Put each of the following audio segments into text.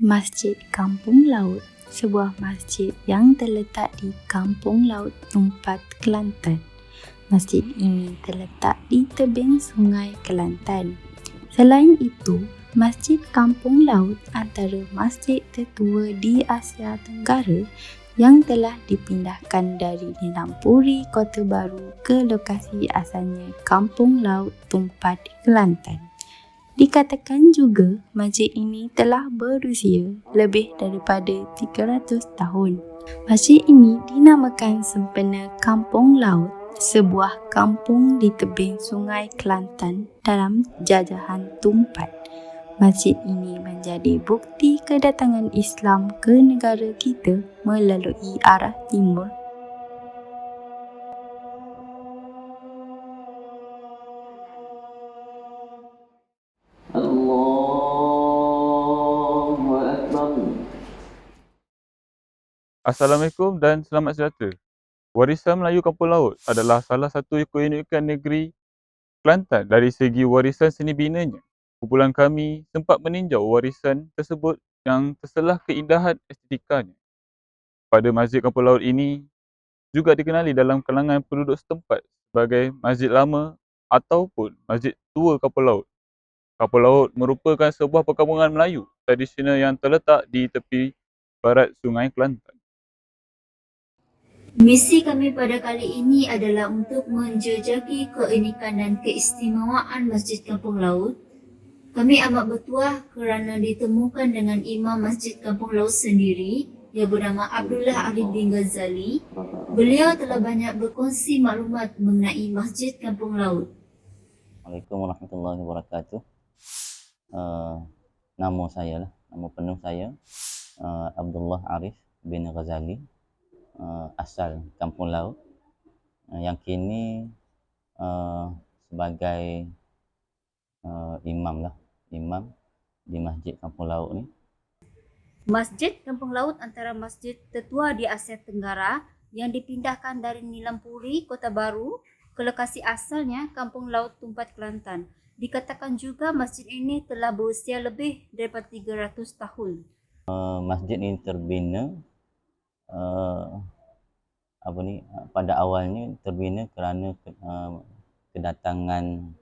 Masjid Kampung Laut, sebuah masjid yang terletak di Kampung Laut Tumpat, Kelantan. Masjid ini terletak di tebing Sungai Kelantan. Selain itu, Masjid Kampung Laut antara masjid tertua di Asia Tenggara yang telah dipindahkan dari Nilampuri, Kota Baru ke lokasi asalnya Kampung Laut Tumpat, Kelantan. Dikatakan juga masjid ini telah berusia lebih daripada 300 tahun. Masjid ini dinamakan sempena Kampung Laut, sebuah kampung di tebing Sungai Kelantan dalam jajahan Tumpat. Masjid ini menjadi bukti kedatangan Islam ke negara kita melalui arah timur. Assalamualaikum dan selamat sejahtera. Warisan Melayu Kampung Laut adalah salah satu keunikan negeri Kelantan dari segi warisan seni binanya. Kumpulan kami sempat meninjau warisan tersebut yang terselah keindahan estetikanya. Pada Masjid Kampung Laut ini juga dikenali dalam kalangan penduduk setempat sebagai Masjid Lama ataupun Masjid Tua Kampung Laut. Kampung Laut merupakan sebuah perkampungan Melayu tradisional yang terletak di tepi barat Sungai Kelantan. Misi kami pada kali ini adalah untuk menjejaki keunikan dan keistimewaan Masjid Kampung Laut. Kami amat bertuah kerana ditemukan dengan Imam Masjid Kampung Laut sendiri yang bernama Abdullah Ali bin Ghazali. Beliau telah banyak berkongsi maklumat mengenai Masjid Kampung Laut. Assalamualaikum warahmatullahi wabarakatuh. Nama penuh saya Abdullah Arif bin Ghazali, asal Kampung Laut, yang kini sebagai imam di Masjid Kampung Laut ni. Masjid Kampung Laut antara masjid tertua di Asia Tenggara yang dipindahkan dari Nilampuri, Kota Baru ke lokasi asalnya Kampung Laut Tumpat, Kelantan. Dikatakan juga masjid ini telah berusia lebih daripada 300 tahun. Masjid ini terbina pada awalnya terbina kerana kedatangan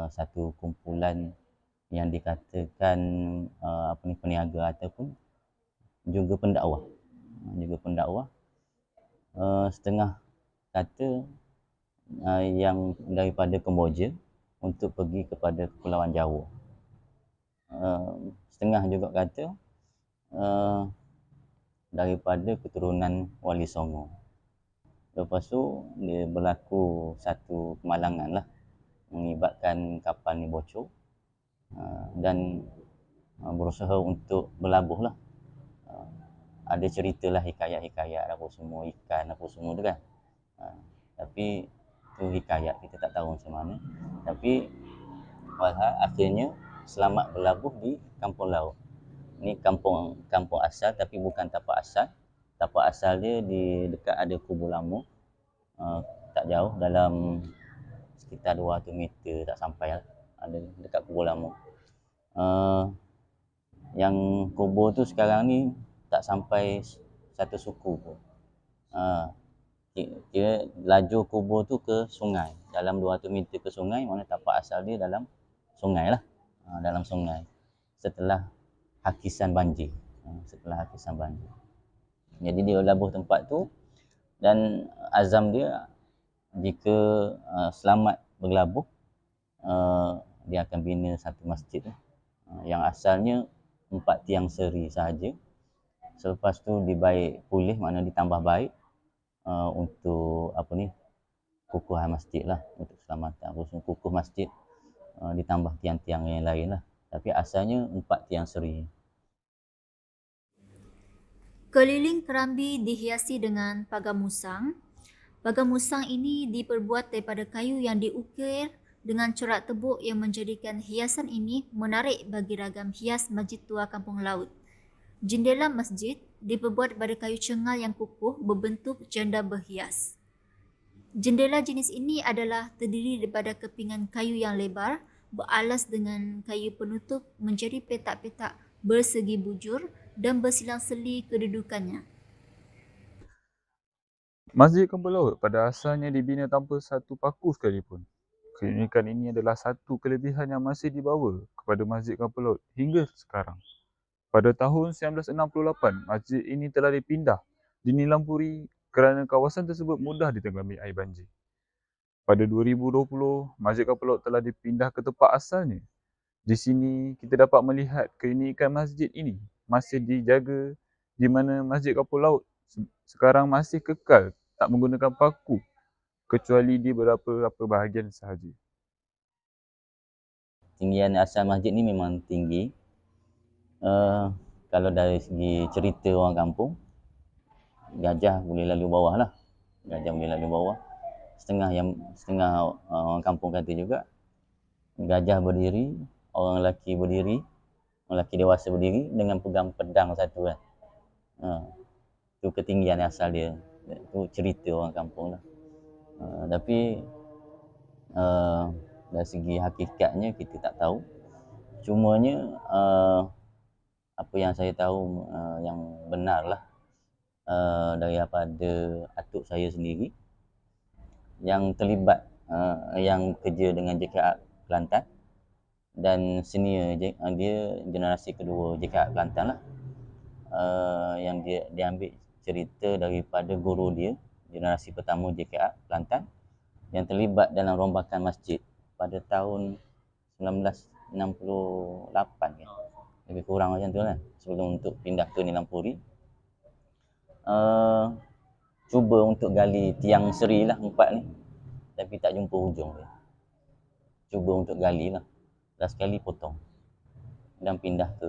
satu kumpulan yang dikatakan peniaga ataupun juga pendakwah. Setengah kata yang daripada Kemboja untuk pergi kepada Kepulauan Jawa. Setengah juga kata daripada keturunan Wali Songo. Lepas tu dia berlaku satu kemalangan lah, mengibatkan kapal ni bocor dan berusaha untuk berlabuh lah. Ada ceritalah hikayat-hikayat apa semua, ikan apa semua tu kan. Tapi tu hikayat, kita tak tahu macam mana. Tapi walhal akhirnya selamat berlabuh di Kampung Laut. Ni kampung asal tapi bukan tapak asal. Tapak asal dia di dekat ada kubur lama. Tak jauh, dalam sekitar 200 meter tak sampai lah. Ada dekat kubur lama. Yang kubur tu sekarang ni tak sampai satu suku pun. Kira laju kubur tu ke sungai. Dalam 200 meter ke sungai, mana tapak asal dia dalam sungai lah. Dalam sungai. Setelah hakisan banjir. Jadi dia labuh tempat tu dan azam dia jika selamat berlabuh, dia akan bina satu masjid yang asalnya 4 tiang seri sahaja. Selepas tu dibaik pulih, maknanya ditambah baik untuk kukuhan masjid lah, untuk keselamatan. Kukuh masjid ditambah tiang-tiang yang lain lah. Tapi asalnya 4 tiang seri. Keliling kerambi dihiasi dengan pagar musang. Pagar musang ini diperbuat daripada kayu yang diukir dengan corak tebuk yang menjadikan hiasan ini menarik bagi ragam hias Masjid Tua Kampung Laut. Jendela masjid diperbuat daripada kayu cengal yang kukuh berbentuk janda berhias. Jendela jenis ini adalah terdiri daripada kepingan kayu yang lebar, beralas dengan kayu penutup menjadi petak-petak bersegi bujur dan bersilang-seli kedudukannya. Masjid Kampung Laut pada asalnya dibina tanpa satu paku sekalipun. Keunikan ini adalah satu kelebihan yang masih dibawa kepada Masjid Kampung Laut hingga sekarang. Pada tahun 1968, masjid ini telah dipindah di Nilampuri kerana kawasan tersebut mudah ditenggelami air banjir. Pada 2020, Masjid Kampung Laut telah dipindah ke tempat asalnya. Di sini kita dapat melihat keunikan masjid ini masih dijaga, di mana Masjid Kampung Laut sekarang masih kekal tak menggunakan paku kecuali di beberapa bahagian sahaja. Tinggian asal masjid ni memang tinggi. Kalau dari segi cerita orang kampung, gajah boleh lalu bawah lah. Gajah boleh lalu bawah. Setengah orang kampung kata juga, gajah berdiri, orang lelaki berdiri, orang lelaki dewasa berdiri dengan pegang pedang satu kan. Itu ketinggian asal dia. Itu cerita orang kampung lah. Tapi dari segi hakikatnya kita tak tahu. Cumanya apa yang saya tahu yang benar lah daripada atuk saya sendiri yang terlibat yang kerja dengan JKA Kelantan dan senior dia generasi kedua JKA Kelantan lah, yang dia ambil cerita daripada guru dia generasi pertama JKA Kelantan yang terlibat dalam rombakan masjid pada tahun 1968 kan. Lebih kurang macam tu lah, sebelum untuk pindah ke Nilampuri. Cuba untuk gali tiang seri lah 4 ni, tapi tak jumpa ujung dia. Cuba untuk gali lah, last sekali potong dan pindah ke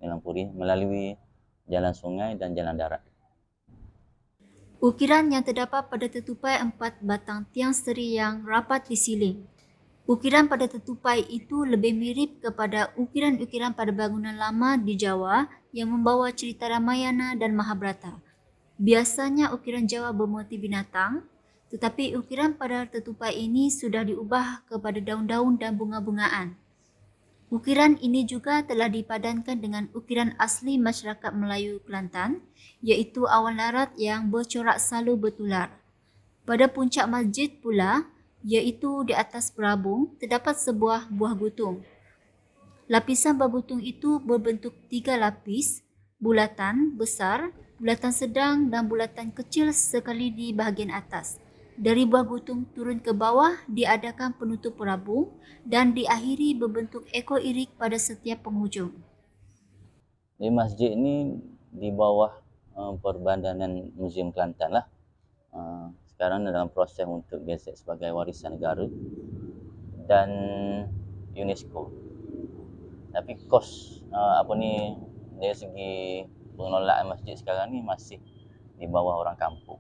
Nilampuri melalui jalan sungai dan jalan darat. Ukiran yang terdapat pada tetupai 4 batang tiang seri yang rapat disiling. Ukiran pada tetupai itu lebih mirip kepada ukiran-ukiran pada bangunan lama di Jawa yang membawa cerita Ramayana dan Mahabharata. Biasanya ukiran Jawa bermotif binatang, tetapi ukiran pada tetupai ini sudah diubah kepada daun-daun dan bunga-bungaan. Ukiran ini juga telah dipadankan dengan ukiran asli masyarakat Melayu Kelantan, iaitu awan larat yang bercorak salu bertular. Pada puncak masjid pula, iaitu di atas perabung, terdapat sebuah buah gutung. Lapisan bergutung itu berbentuk 3 lapis, bulatan besar, bulatan sedang dan bulatan kecil sekali di bahagian atas. Dari buah gutung turun ke bawah diadakan penutup perabung dan diakhiri berbentuk ekor irik pada setiap penghujung. Di masjid ni di bawah Perbadanan Muzium Kelantan lah. Sekarang dalam proses untuk gazet sebagai warisan negara dan UNESCO. Tapi kos dari segi pengelolaan masjid sekarang ni masih di bawah orang kampung.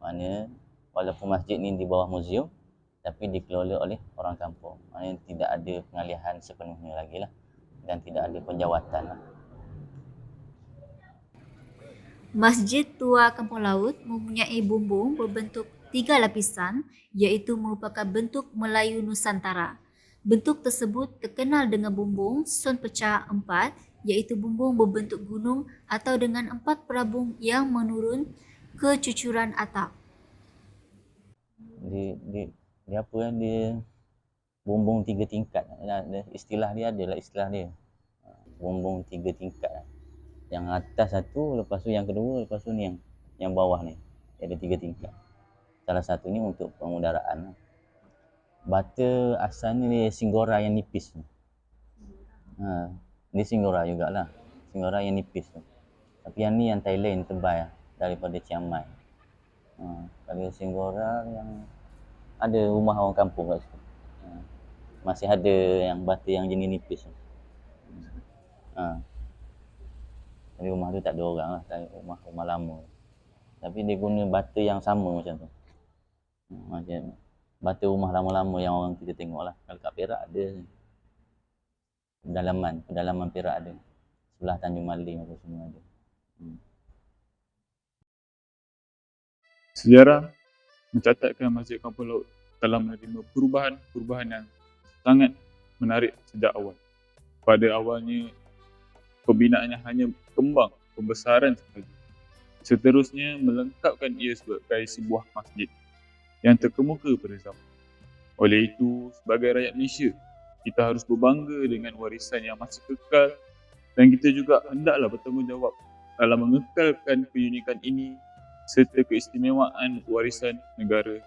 Maknanya walaupun masjid ni di bawah muzium, tapi dikelola oleh orang kampung. Maknanya tidak ada pengalihan sepenuhnya lagi lah, dan tidak ada penjawatan lah. Masjid Tua Kampung Laut mempunyai bumbung berbentuk 3 lapisan, iaitu merupakan bentuk Melayu Nusantara. Bentuk tersebut terkenal dengan bumbung Son Pecah 4, iaitu bumbung berbentuk gunung atau dengan 4 perabung yang menurun ke cucuran atap. Dia apa kan, dia bumbung 3 tingkat. Istilah dia adalah istilah dia. Bumbung 3 tingkat. Yang atas satu, lepas tu yang kedua, lepas tu ni yang bawah ni. Ada 3 tingkat. Salah satu ni untuk pengudaraan. Bata asalnya dia singgora yang nipis. Dia singgora jugalah. Singgora yang nipis tu. Tapi yang ni yang Thailand tebal daripada Chiang Mai. Kalau singgora yang ada rumah orang kampung kat situ. Masih ada yang bata yang jenis nipis tu. Tapi rumah tu tak ada orang lah, rumah lama. Tapi dia guna bata yang sama macam tu. Macam bata rumah lama-lama yang orang kita tengok lah. Kalau kat Perak ada pedalaman Perak ada. Sebelah Tanjung Maling apa semua ada. Sejarah mencatatkan Masjid Kampung Laut telah menerima perubahan yang sangat menarik sejak awal. Pada awalnya, pembinaannya hanya kembang pembesaran sahaja. Seterusnya melengkapkan ia sebagai sebuah masjid yang terkemuka pada zaman. Oleh itu, sebagai rakyat Malaysia, kita harus berbangga dengan warisan yang masih kekal dan kita juga hendaklah bertanggungjawab dalam mengekalkan keunikan ini serta keistimewaan warisan negara